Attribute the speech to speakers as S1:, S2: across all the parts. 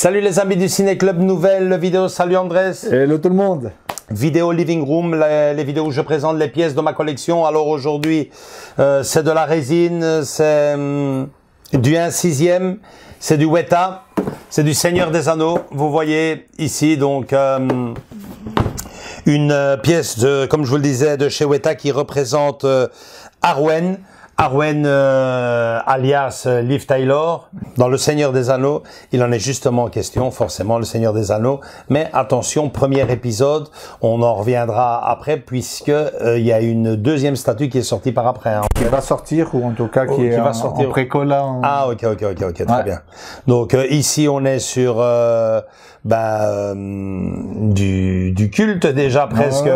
S1: Salut les amis du Ciné Club, nouvelle vidéo. Salut Andrés.
S2: Hello tout le monde.
S1: Vidéo living room, les vidéos où je présente les pièces de ma collection. Alors aujourd'hui, c'est de la résine, c'est du 1/6e, c'est du Weta, c'est du Seigneur des Anneaux. Vous voyez ici donc une pièce de, comme je vous le disais, de chez Weta qui représente Arwen. Arwen alias Liv Tyler dans Le Seigneur des Anneaux, il en est justement question, forcément Le Seigneur des Anneaux, mais attention, premier épisode, on en reviendra après puisque il y a une deuxième statue qui est sortie par après. Hein.
S2: Qui va sortir ou en tout cas qui va sortir en précola.
S1: Ah ok, très bien. Donc ici on est sur du culte déjà presque,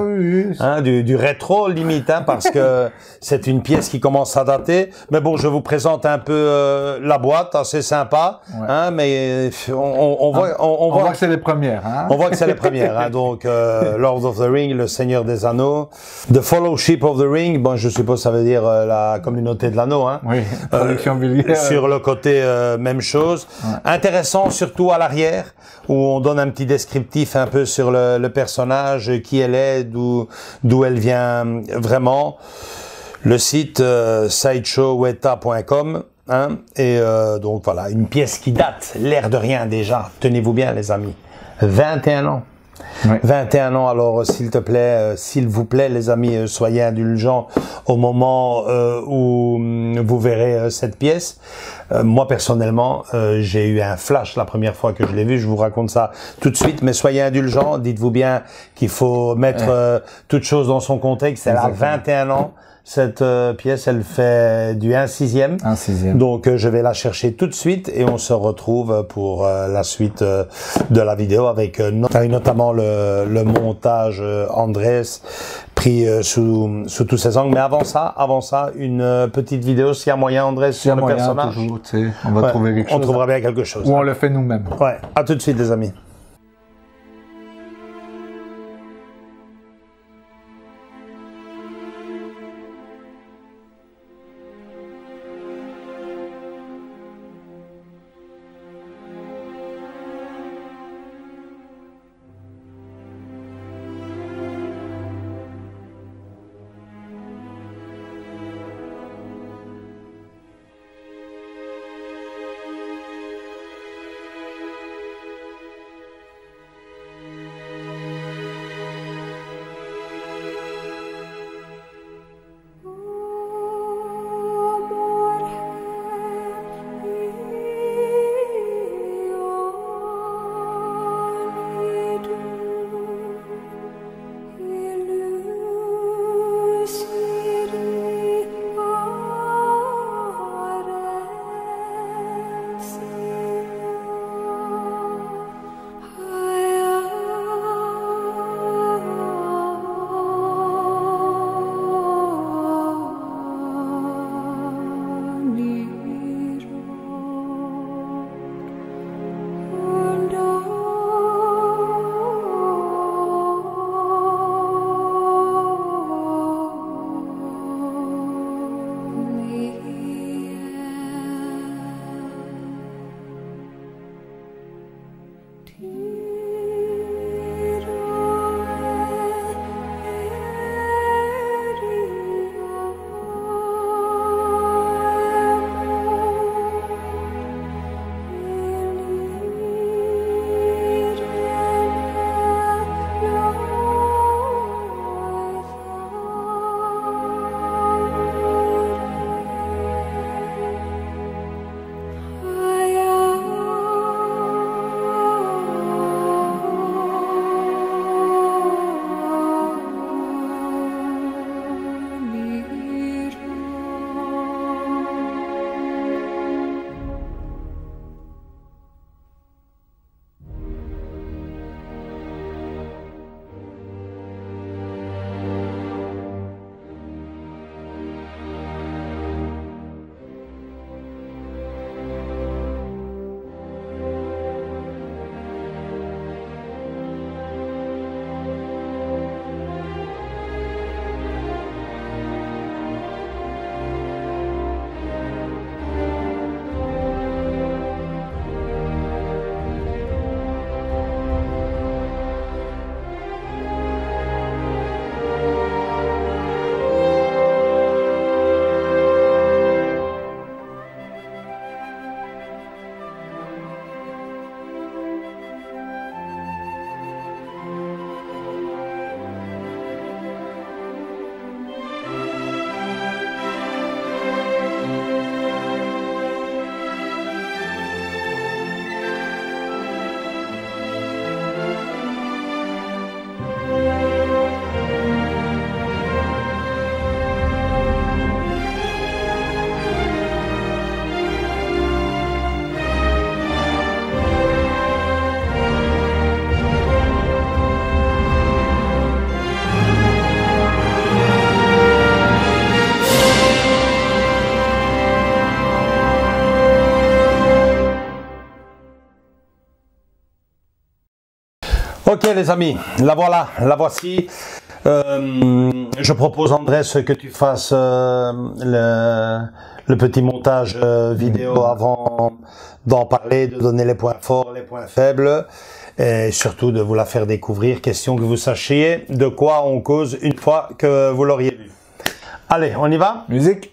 S2: oui.
S1: hein, du rétro limite, hein, parce que c'est une pièce qui commence à dater. Mais bon, je vous présente un peu la boîte, assez sympa, hein, mais on voit
S2: que c'est les premières. Hein.
S1: On voit que c'est les premières. Hein, donc Lord of the Ring, le Seigneur des Anneaux, The Fellowship of the Ring. Bon, je suppose ça veut dire la communauté de l'anneau. Hein.
S2: Oui. Traduction vulgaire.
S1: Sur le côté, même chose. Ouais. Intéressant, surtout à l'arrière, où on donne un petit descriptif un peu sur le personnage, qui elle est, d'où elle vient vraiment. Le site sideshowweta.com, hein, et donc voilà, une pièce qui date, l'air de rien déjà, tenez-vous bien les amis, 21 ans. Oui. 21 ans, alors s'il te plaît, s'il vous plaît les amis, soyez indulgents au moment où vous verrez cette pièce. Moi personnellement, j'ai eu un flash la première fois que je l'ai vu, je vous raconte ça tout de suite, mais soyez indulgents, dites-vous bien qu'il faut mettre toute chose dans son contexte, elle a 21 ans. Cette pièce, elle fait du 1/6e.
S2: 1/6e.
S1: Donc, je vais la chercher tout de suite et on se retrouve pour la suite de la vidéo avec notamment le montage Andrés pris sous tous ses angles. Mais avant ça, une petite vidéo, s'il y a moyen, Andrés, sur le personnage.
S2: Toujours, on va trouver quelque chose.
S1: On trouvera bien quelque chose.
S2: Ou on le fait nous-mêmes.
S1: Ouais, à tout de suite, les amis. Ok les amis, la voilà, la voici. Je propose Andrés que tu fasses le petit montage vidéo avant d'en parler, de donner les points forts, les points faibles et surtout de vous la faire découvrir, question que vous sachiez de quoi on cause une fois que vous l'auriez vu. Allez, on y va?
S2: Musique.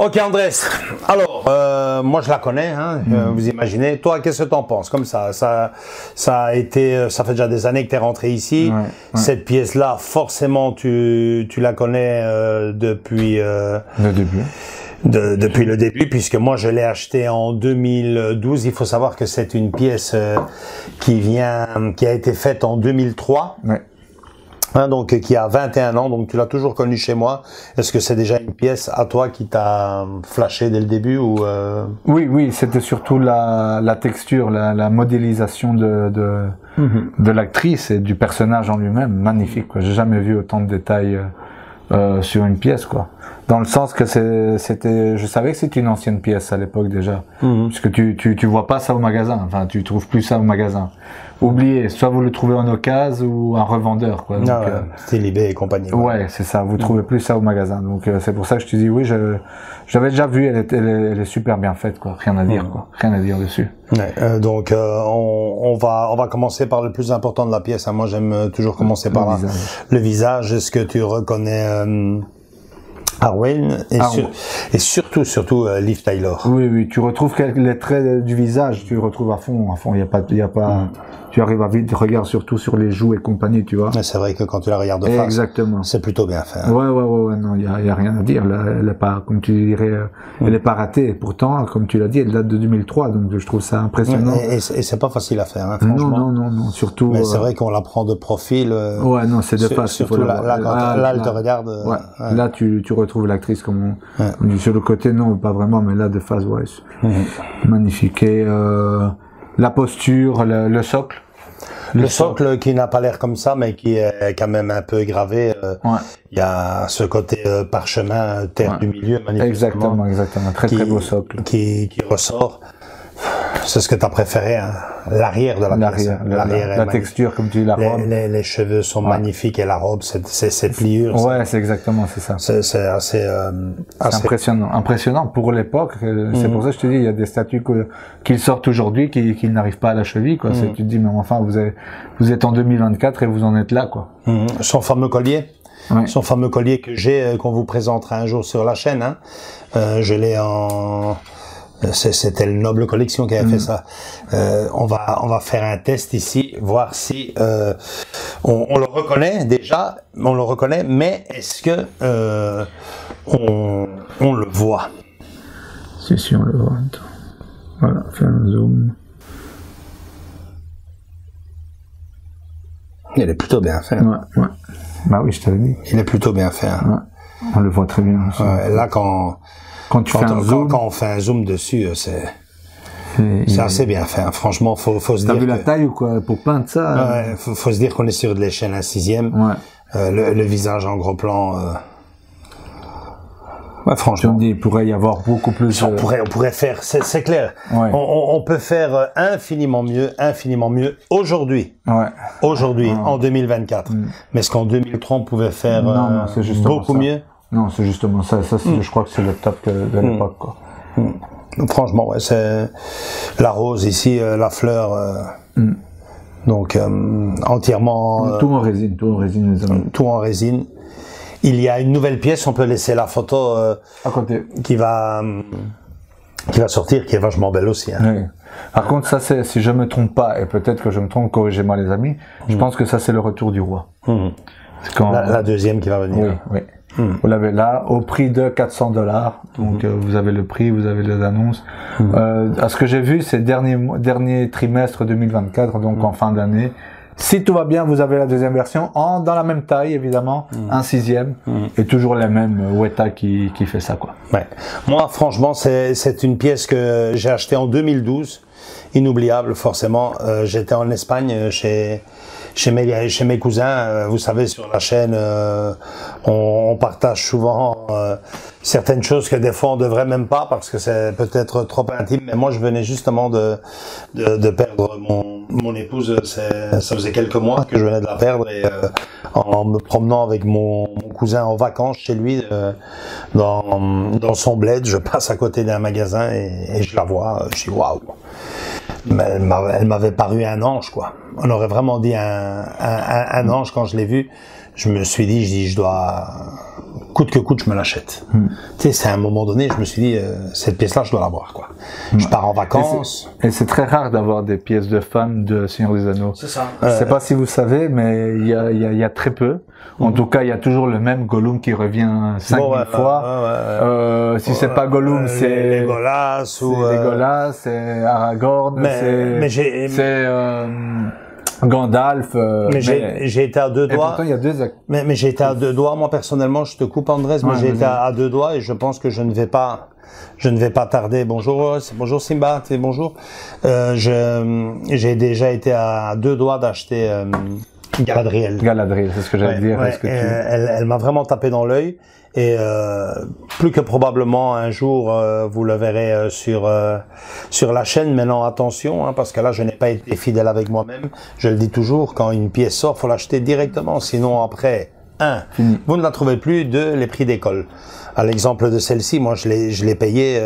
S1: Ok Andrés, alors moi je la connais, hein, vous imaginez. Toi, qu'est-ce que t'en penses? Comme ça a été, ça fait déjà des années que t'es rentré ici. Cette pièce-là, forcément, tu la connais depuis
S2: le début.
S1: Depuis le début, puisque moi je l'ai acheté en 2012. Il faut savoir que c'est une pièce qui a été faite en 2003.
S2: Ouais.
S1: Hein, donc qui a 21 ans, donc tu l'as toujours connu chez moi. Est-ce que c'est déjà une pièce à toi qui t'a flashé dès le début ou
S2: Oui, c'était surtout la texture, la modélisation de l'actrice et du personnage en lui-même, magnifique, quoi. J'ai jamais vu autant de détails sur une pièce, quoi. Dans le sens que c'était, je savais que c'était une ancienne pièce à l'époque déjà, puisque tu vois pas ça au magasin, enfin tu trouves plus ça au magasin. Oubliez, soit vous le trouvez en occasion ou un revendeur, quoi. Donc,
S1: style eBay et compagnie.
S2: Ouais, c'est ça. Vous trouvez plus ça au magasin. Donc c'est pour ça que je te dis oui. J'avais déjà vu. Elle est super bien faite, quoi. Rien à dire, quoi. Rien à dire dessus.
S1: Ouais, donc on va commencer par le plus important de la pièce. Hein. Moi, j'aime toujours commencer par le visage. Est-ce que tu reconnais Arwen et surtout Liv Tyler?
S2: Oui, tu retrouves les traits du visage. Tu le retrouves à fond. Il y a pas. Tu arrives à vite, regarde surtout sur les joues et compagnie, tu vois.
S1: C'est vrai que quand tu la regardes de face,
S2: exactement,
S1: c'est plutôt bien fait. Hein.
S2: Ouais, non, il y a rien à dire. Là, elle est pas, comme tu dirais, elle est pas ratée. Et pourtant, comme tu l'as dit, elle date de 2003, donc je trouve ça impressionnant.
S1: Et c'est pas facile à faire, hein, franchement.
S2: Non, surtout.
S1: Mais c'est vrai qu'on la prend de profil.
S2: Ouais, non, c'est de face.
S1: Surtout là, elle te regarde.
S2: Là, tu retrouves l'actrice comme on dit sur le côté, non, pas vraiment, mais là de face, ouais, magnifique. Et la posture, le socle.
S1: Le socle qui n'a pas l'air comme ça, mais qui est quand même un peu gravé. Il y a ce côté parchemin, terre du milieu,
S2: manifestement. Exactement. Très beau socle.
S1: Qui ressort. C'est ce que tu as préféré, hein. L'arrière de la pièce.
S2: La texture, comme tu dis, la robe.
S1: Les cheveux sont magnifiques et la robe, c'est pliure.
S2: Ouais, c'est exactement, c'est ça.
S1: C'est assez
S2: impressionnant pour l'époque. C'est pour ça que je te dis, il y a des statues qu'ils sortent aujourd'hui qui n'arrivent pas à la cheville, quoi. Tu te dis, mais enfin, vous êtes en 2024 et vous en êtes là, quoi.
S1: Son fameux collier. Son fameux collier que j'ai, qu'on vous présentera un jour sur la chaîne, hein. Je l'ai c'était le Noble Collection qui avait fait ça. On va faire un test ici, voir si on le reconnaît déjà, mais est-ce que on le voit?
S2: Si on le voit. Voilà, fais un zoom.
S1: Il est plutôt bien fait.
S2: Ouais. Bah oui, je t'avais dit.
S1: Il est plutôt bien fait. Hein.
S2: On le voit très bien.
S1: Là, quand on fait un zoom dessus, c'est assez bien fait. Hein. Franchement, faut se dire.
S2: T'as vu la taille ou quoi pour peindre ça?
S1: Ouais, faut se dire qu'on est sur de l'échelle 1/6. Le visage en gros plan. Ouais, franchement.
S2: Je me dis, il pourrait y avoir beaucoup plus.
S1: On pourrait faire, c'est clair. Ouais. On peut faire infiniment mieux aujourd'hui.
S2: Ouais.
S1: Aujourd'hui, en 2024. Mais est-ce qu'en 2003 on pouvait faire beaucoup mieux?
S2: Non, c'est justement ça. Je crois que c'est le top de l'époque, quoi.
S1: Franchement, ouais, c'est la rose ici, la fleur. Donc entièrement.
S2: Tout en résine, les amis.
S1: Tout en résine. Il y a une nouvelle pièce, on peut laisser la photo
S2: à côté
S1: qui va sortir, qui est vachement belle aussi. Hein.
S2: Oui. Par contre, ça c'est, si je me trompe pas, et peut-être que je me trompe, corrigez-moi les amis, je pense que ça c'est le retour du roi.
S1: Quand la deuxième qui va venir.
S2: Oui. Vous l'avez là, au prix de $400. Donc vous avez le prix, vous avez les annonces. À ce que j'ai vu, c'est dernier trimestre 2024, donc en fin d'année. Si tout va bien, vous avez la deuxième version dans la même taille, évidemment, 1/6, et toujours la même Weta qui fait ça, quoi.
S1: Ouais. Moi, franchement, c'est une pièce que j'ai achetée en 2012, inoubliable, forcément. J'étais en Espagne chez mes cousins. Vous savez, sur la chaîne, on partage souvent certaines choses que des fois on devrait même pas parce que c'est peut-être trop intime. Mais moi, je venais justement de perdre mon épouse. Ça faisait quelques mois que je venais de la perdre et en me promenant avec mon cousin en vacances chez lui dans son bled, je passe à côté d'un magasin et je la vois. Je dis waouh. Mais elle m'avait paru un ange, quoi. On aurait vraiment dit un ange quand je l'ai vue. Je me suis dit, je dois coûte que coûte, je me l'achète. Tu sais, c'est à un moment donné, je me suis dit, cette pièce-là, je dois l'avoir, quoi. Je pars en vacances.
S2: Et c'est très rare d'avoir des pièces de femmes de Seigneur des Anneaux.
S3: C'est ça.
S2: Je sais pas si vous savez, mais il y a très peu. En tout cas, il y a toujours le même Gollum qui revient 5000 fois. Si c'est pas Gollum, c'est
S1: Legolas ou
S2: Legolas, c'est Aragorn, c'est Gandalf.
S1: Mais j'ai été à deux doigts.
S2: Pourtant, il y a deux acteurs.
S1: Mais j'ai été à deux doigts. Moi, personnellement, je te coupe, Andrés, mais j'ai été à deux doigts et je pense que je ne vais pas tarder. Bonjour, bonjour Simba, bonjour. J'ai déjà été à deux doigts d'acheter Galadriel.
S2: Galadriel, c'est ce que j'allais dire.
S1: Ouais, elle m'a vraiment tapé dans l'œil. Et plus que probablement un jour vous le verrez sur la chaîne. Maintenant attention, parce que là je n'ai pas été fidèle avec moi-même. Je le dis toujours, quand une pièce sort, faut l'acheter directement, sinon après vous ne la trouvez plus, les prix d'école. À l'exemple de celle-ci, moi je l'ai payée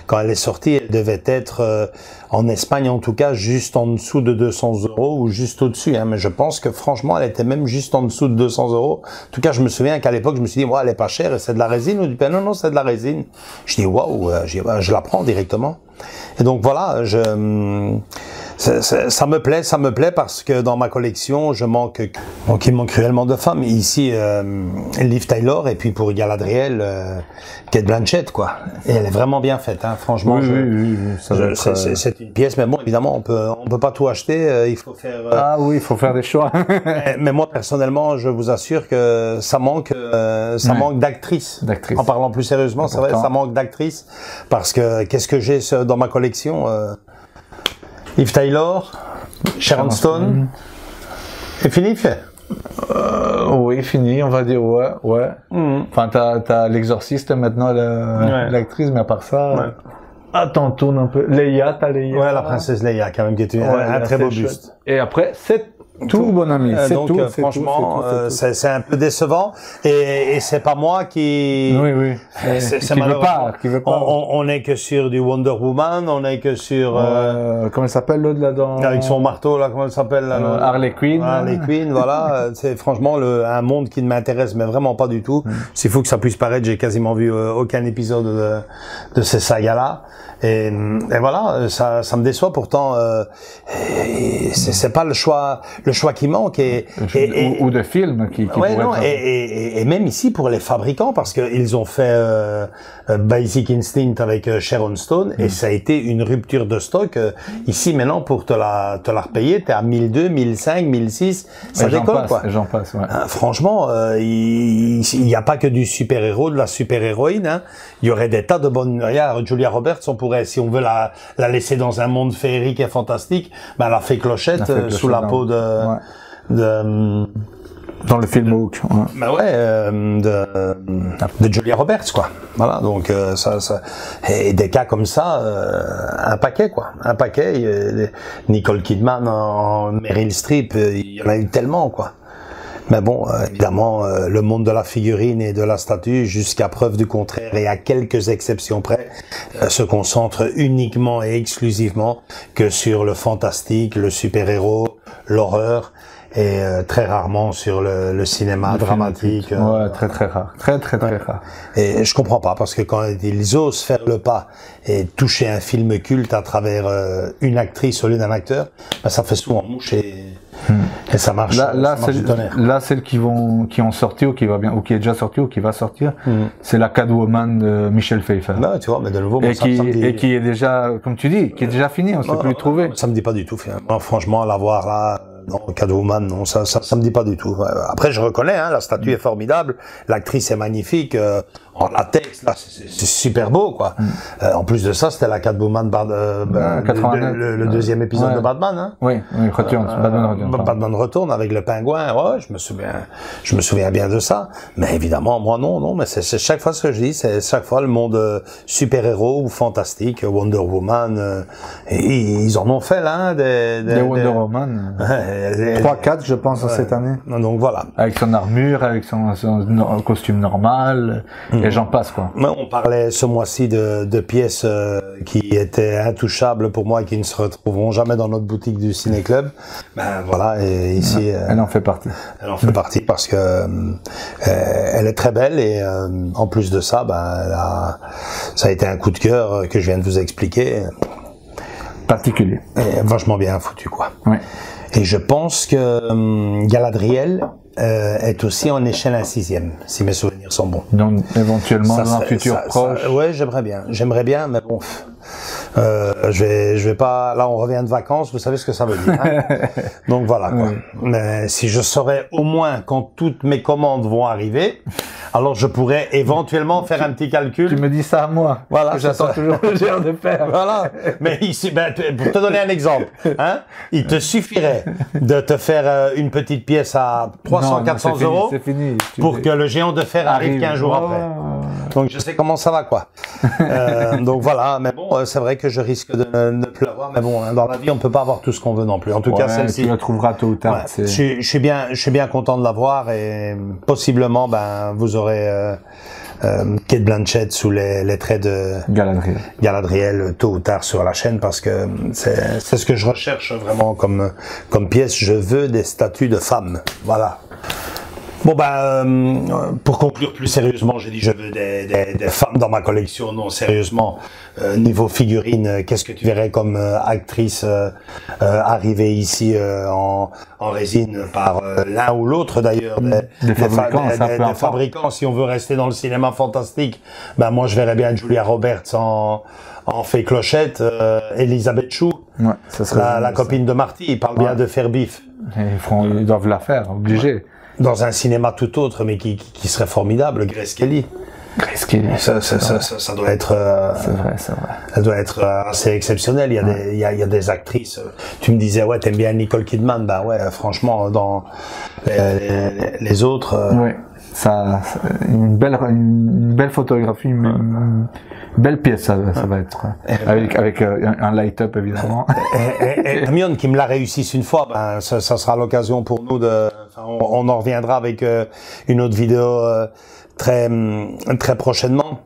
S1: quand elle est sortie, elle devait être en Espagne en tout cas juste en dessous de 200 € ou juste au-dessus, mais je pense que franchement elle était même juste en dessous de 200 €. En tout cas, je me souviens qu'à l'époque je me suis dit, elle est pas chère, c'est de la résine ou du pain? Non, c'est de la résine. Je dis waouh, je la prends directement. Et donc voilà, ça me plaît parce que dans ma collection, il manque cruellement de femmes. Ici, Liv Tyler, et puis pour Galadriel, Cate Blanchett, quoi. Et elle est vraiment bien faite, franchement. C'est une pièce, mais bon, évidemment, on peut pas tout acheter, il faut faire...
S2: il faut faire des choix.
S1: mais moi, personnellement, je vous assure que ça manque d'actrices. En parlant plus sérieusement, c'est vrai, ça manque d'actrices. Parce que, qu'est-ce que j'ai dans ma collection? Liv Tyler, Sharon Stone, c'est fini, fait?
S2: Oui, fini, on va dire, ouais. Enfin, t'as l'exorciste maintenant, l'actrice, mais à part ça, attends, tourne un peu. Leia, t'as Leia.
S1: Ouais, la princesse Leia, quand même, qui est un très beau buste.
S2: Et après, c'est tout, bon ami.
S1: Donc, franchement, c'est un peu décevant. Et c'est pas moi qui...
S2: Oui.
S1: C'est
S2: qui veut pas.
S1: On est que sur du Wonder Woman, on est que sur...
S2: comment elle s'appelle l'autre là-dedans?
S1: Avec son marteau, là, comment elle s'appelle?
S2: Harley Quinn.
S1: Harley Quinn, voilà. C'est franchement un monde qui ne m'intéresse, mais vraiment pas du tout. S'il faut que ça puisse paraître, j'ai quasiment vu aucun épisode de ces sagas-là. Et voilà, ça me déçoit. Pourtant, c'est pas le choix qui manque.
S2: Ou de films qui
S1: et même ici pour les fabricants, parce que ils ont fait Basic Instinct avec Sharon Stone et ça a été une rupture de stock. Ici maintenant, pour te la repayer, t'es à 1200, 1500, 1600, ça décolle, quoi.
S2: J'en passe, ouais.
S1: Franchement, il y a pas que du super-héros, de la super-héroïne, Il y aurait des tas de bonnes... Regarde, Julia Roberts, on pourrait, si on veut la laisser dans un monde féerique et fantastique, elle a fait Clochette sous la peau de
S2: dans le film Hook.
S1: De Julia Roberts, quoi. Voilà, donc et des cas comme ça, un paquet, quoi. Un paquet. Nicole Kidman, Meryl Streep, il y en a eu tellement, quoi. Mais bon, évidemment, le monde de la figurine et de la statue, jusqu'à preuve du contraire et à quelques exceptions près, se concentre uniquement et exclusivement que sur le fantastique, le super-héros, l'horreur, et très rarement sur le cinéma dramatique.
S2: Très rare. Très rare.
S1: Et je comprends pas, parce que quand ils osent faire le pas et toucher un film culte à travers une actrice au lieu d'un acteur, ça fait souvent mouche et ça marche.
S2: Là, celles qui ont sorti ou qui va bien, ou qui est déjà sorti ou qui va sortir, c'est la Catwoman de Michelle Pfeiffer.
S1: Non, tu vois, mais de nouveau,
S2: et qui est déjà, comme tu dis, qui est déjà fini, on sait plus le trouver.
S1: Ça me dit pas du tout, finalement. Franchement, la voir là, non, Catwoman, non, ça me dit pas du tout. Après, je reconnais, la statue est formidable, l'actrice est magnifique, en latex, là, c'est super beau, quoi. En plus de ça, c'était la Catwoman, le deuxième épisode de Batman,
S2: Oui,
S1: Batman retourne avec le pingouin, je me souviens bien de ça. Mais évidemment, moi, non, mais c'est chaque fois ce que je dis, c'est chaque fois le monde super-héros ou fantastique, Wonder Woman, et ils en ont fait, là,
S2: des Wonder Woman. 3-4, je pense, cette année.
S1: Donc voilà.
S2: Avec son armure, avec son costume normal. Et j'en passe, quoi.
S1: On parlait ce mois-ci de pièces qui étaient intouchables pour moi et qui ne se retrouveront jamais dans notre boutique du Ciné-Club. Ben voilà, et ici...
S2: elle en fait partie.
S1: Elle en fait partie parce que elle est très belle et en plus de ça, ça a été un coup de cœur que je viens de vous expliquer.
S2: Particulier.
S1: Et vachement bien foutu, quoi.
S2: Oui.
S1: Et je pense que Galadriel est aussi en échelle 1/6, si mes souvenirs sont bons.
S2: Donc éventuellement dans un futur proche.
S1: Ouais, j'aimerais bien, mais bon. Je vais pas. Là, on revient de vacances. Vous savez ce que ça veut dire. Hein. Donc voilà, quoi. Oui. Mais si je saurais au moins quand toutes mes commandes vont arriver, alors je pourrais éventuellement faire un petit calcul.
S2: Tu me dis ça à moi.
S1: Voilà.
S2: J'attends toujours le géant de fer.
S1: Voilà. Mais ici, pour te donner un exemple, hein, il te suffirait de te faire une petite pièce à 300-400 euros pour que le géant de fer arrive 15 jours après. Donc je sais comment ça va, quoi. Donc voilà. Mais bon, c'est vrai que je risque de ne plus l'avoir, mais bon, dans la vie, on peut pas avoir tout ce qu'on veut non plus. En tout cas, celle-ci.
S2: Tu la trouveras tôt ou tard.
S1: Ouais, je suis bien content de l'avoir et possiblement, vous aurez Cate Blanchett sous les traits de Galadriel tôt ou tard sur la chaîne parce que c'est ce que je recherche vraiment comme pièce. Je veux des statues de femmes. Voilà. Bon pour conclure plus sérieusement, j'ai dit je veux des femmes dans ma collection. Non, sérieusement, niveau figurine, qu'est-ce que tu verrais comme actrice arriver ici en résine par l'un ou l'autre d'ailleurs
S2: des
S1: fabricants. Si on veut rester dans le cinéma fantastique, moi je verrais bien Julia Roberts en fée clochette, Elisabeth Shue,
S2: ça serait
S1: la copine de Marty. Il parle bien de faire bif.
S2: Ils doivent la faire, obligé.
S1: Ouais. Dans un cinéma tout autre, mais qui serait formidable, Grace Kelly.
S2: Grace Kelly.
S1: Ça doit être.
S2: C'est vrai.
S1: Ça doit être assez exceptionnel. Il y a des actrices. Tu me disais, ouais, t'aimes bien Nicole Kidman. Franchement, dans les autres.
S2: Oui. Une belle photographie, une belle pièce, ça va être. Avec un light-up, évidemment.
S1: Et Hermione qui me la réussisse une fois, ça sera l'occasion pour nous on en reviendra avec une autre vidéo très prochainement.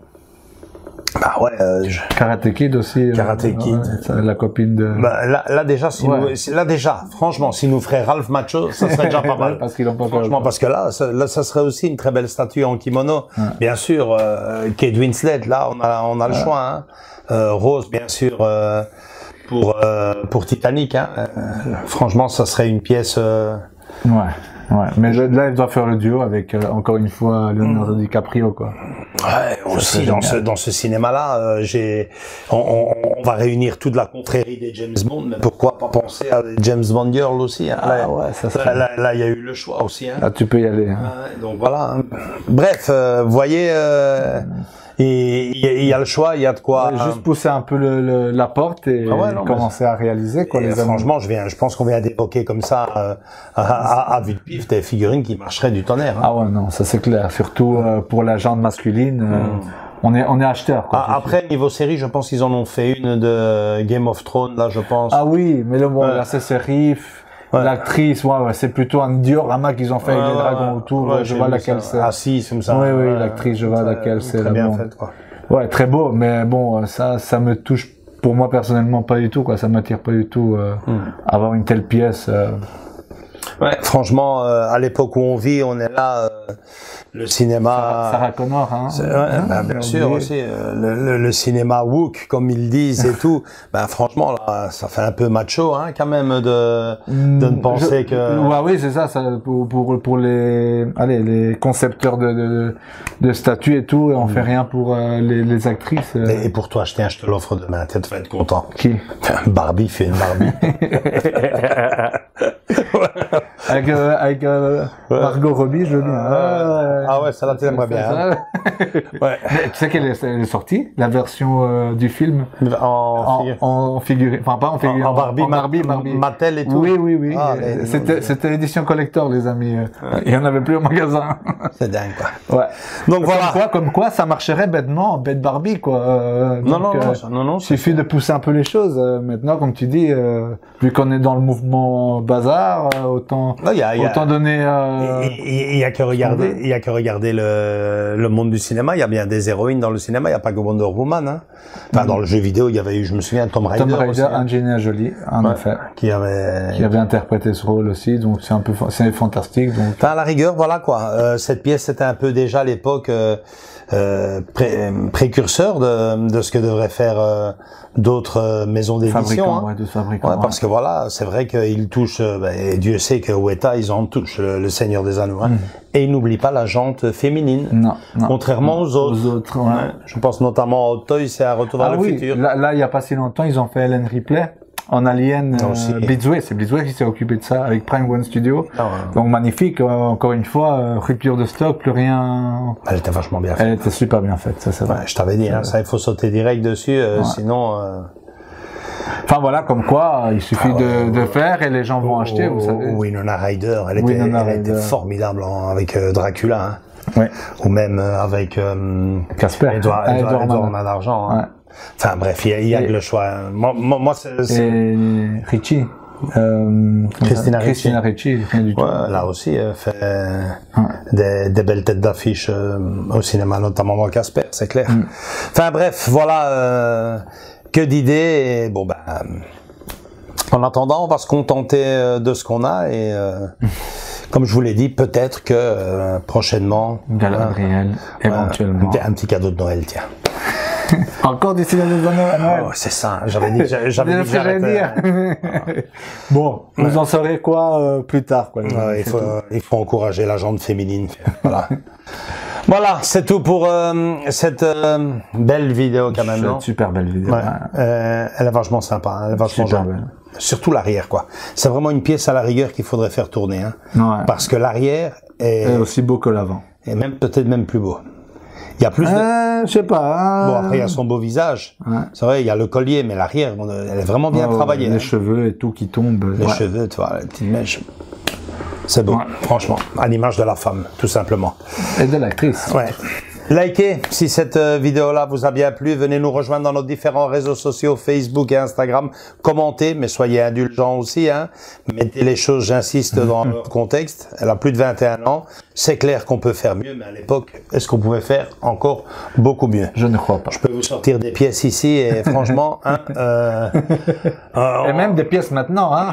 S2: Karate Kid aussi.
S1: Karate Kid.
S2: La copine de.
S1: Là déjà, franchement, si nous ferait Ralph Macchio, ça serait déjà pas mal.
S2: Parce qu'ils l'ont pas
S1: franchement, parce que là, ça serait aussi une très belle statue en kimono. Ouais. Bien sûr, Kate Winslet, là, on a le choix. Hein. Rose, bien sûr, pour Titanic. Hein. Franchement, ça serait une pièce.
S2: Ouais, mais là, il doit faire le duo avec, encore une fois, Leonardo DiCaprio, quoi.
S1: Ouais, aussi, dans ce cinéma-là, on va réunir toute la confrérie des James Bond, mais pourquoi pas penser à des James Bond Girl aussi, hein. Là, il y a eu le choix aussi, hein.
S2: Là, tu peux y aller, hein.
S1: Donc voilà, hein. Bref, vous voyez, il y a le choix, il y a de quoi.
S2: Juste pousser un peu la porte et commencer à réaliser, quoi.
S1: Franchement, je pense qu'on vient d'évoquer comme ça, à vue de pif, des figurines qui marcheraient du tonnerre. Hein.
S2: Ah ouais, non, ça c'est clair. Surtout pour la gente masculine, on est acheteur, quoi.
S1: Après, niveau série, je pense qu'ils en ont fait une de Game of Thrones, là, je pense.
S2: Ah oui, mais là, c'est Riff. Ouais. L'actrice, c'est plutôt un diorama qu'ils ont fait avec les dragons autour. Je vois laquelle c'est.
S1: Ah si, comme ça.
S2: Oui, l'actrice, je vois laquelle c'est.
S1: Très bien fait, quoi.
S2: Ouais, très beau, mais bon, ça me touche pour moi personnellement pas du tout, quoi. Ça m'attire pas du tout avoir une telle pièce.
S1: Ouais, franchement, à l'époque où on vit, on est là. Le cinéma.
S2: Sarah Connor, hein.
S1: Bien sûr aussi. Le cinéma woke, comme ils disent et tout. Franchement, là, ça fait un peu macho, hein, quand même, de ne penser que.
S2: Oui, c'est ça. Pour les concepteurs de statues et tout, on fait rien pour les actrices.
S1: Et pour toi, je te l'offre demain. Tu vas être content.
S2: Qui?
S1: Barbie fait une Barbie.
S2: avec Margot Robbie, je veux bien.
S1: Ah ouais, ça là, tu aimerais bien. Hein.
S2: Ouais. Mais tu sais qu'elle est sortie, la version du film en figurine, enfin pas en figurine,
S1: en Barbie, Mattel et tout.
S2: Oui. C'était l'édition collector, les amis. Il y en avait plus au magasin.
S1: C'est dingue, quoi. Ouais.
S2: Donc voilà. Comme quoi, ça marcherait bêtement en bête Barbie, quoi.
S1: Non.
S2: Il suffit de pousser un peu les choses. Maintenant, comme tu dis, vu qu'on est dans le mouvement bazar. l'histoire, autant donner.
S1: Il y a que regarder le monde du cinéma. Il y a bien des héroïnes dans le cinéma. Il n'y a pas que Wonder Woman. Hein. Enfin, dans le jeu vidéo, il y avait eu, je me souviens, Tomb Raider aussi, hein.
S2: Angelina Jolie, en effet, qui avait interprété ce rôle aussi. Donc c'est fantastique. Donc
S1: enfin, à la rigueur, voilà quoi. Cette pièce, c'était un peu déjà à l'époque précurseur de ce que devraient faire d'autres maisons d'édition. Hein. Ouais, parce que voilà, c'est vrai qu'ils touchent, et Dieu sait que Weta, ils en touchent le Seigneur des Anneaux. Hein. Et ils n'oublient pas la jante féminine. Non, contrairement aux autres. Ouais. Je pense notamment à Hot Toys, c'est un retour vers le futur.
S2: Là, il n'y a pas si longtemps, ils ont fait Ellen Ripley. En Alien, Blitzway, c'est Blitzway qui s'est occupé de ça avec Prime One Studio. Donc magnifique, encore une fois, rupture de stock, plus rien.
S1: Elle était vachement bien faite.
S2: Elle était super bien faite, ça c'est vrai.
S1: Ouais, je t'avais dit, hein, ça il faut sauter direct dessus, sinon.
S2: Enfin voilà, comme quoi, il suffit de faire et les gens vont acheter, vous savez.
S1: Winona Ryder, elle était formidable avec Dracula. Hein. Ouais. Ou même avec
S2: Casper,
S1: Edouard Main d'Argent. Hein. Ouais. Enfin bref, il y a le choix. Moi c'est...
S2: Richie. Christina Ricci, rien du tout.
S1: Ouais, là aussi, fait des belles têtes d'affiche au cinéma, notamment dans Casper, c'est clair. Enfin bref, voilà, que d'idées. Et, bon ben, en attendant, on va se contenter de ce qu'on a et comme je vous l'ai dit, peut-être que prochainement,
S2: Galadriel, éventuellement,
S1: un petit cadeau de Noël, tiens.
S2: Encore du Seigneur des Anneaux à Noël.
S1: Oh, c'est ça, j'avais dit que j'arrêtais.
S2: Bon, vous en saurez quoi plus tard, quoi.
S1: Il faut encourager la jante féminine. Voilà. Voilà, c'est tout pour cette belle vidéo quand même.
S2: Cette super belle vidéo.
S1: Ouais. Elle est vachement sympa, elle est vachement jolie. Surtout l'arrière, quoi. C'est vraiment une pièce à la rigueur qu'il faudrait faire tourner, hein. Ouais. Parce que l'arrière est
S2: aussi beau que l'avant.
S1: Et même peut-être même plus beau. Il y a plus de...
S2: Je sais pas.
S1: Bon, après, il y a son beau visage. Ouais. C'est vrai, il y a le collier, mais l'arrière, elle est vraiment bien travaillée.
S2: Les cheveux et tout qui tombent.
S1: Les cheveux, tu vois, les petites mèches. C'est beau, franchement. À l'image de la femme, tout simplement.
S2: Et de l'actrice.
S1: Ouais. Likez si cette vidéo-là vous a bien plu. Venez nous rejoindre dans nos différents réseaux sociaux, Facebook et Instagram. Commentez, mais soyez indulgents aussi. Hein. Mettez les choses, j'insiste, dans leur contexte. Elle a plus de 21 ans. C'est clair qu'on peut faire mieux, mais à l'époque, est-ce qu'on pouvait faire encore beaucoup mieux?
S2: Je ne crois pas.
S1: Je peux vous sortir des pièces ici et franchement...
S2: et même des pièces maintenant. Hein.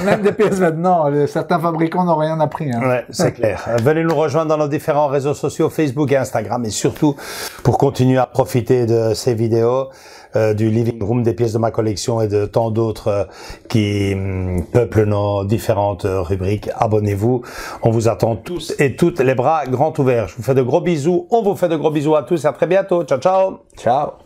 S2: Même des pièces maintenant. Certains fabricants n'ont rien appris. Hein.
S1: Ouais, c'est clair. Venez nous rejoindre dans nos différents réseaux sociaux, Facebook et Instagram. Et surtout, pour continuer à profiter de ces vidéos, du living room, des pièces de ma collection et de tant d'autres qui peuplent nos différentes rubriques. Abonnez-vous. On vous attend tous et toutes les bras grands ouverts. Je vous fais de gros bisous. On vous fait de gros bisous à tous et à très bientôt. Ciao, ciao.
S2: Ciao.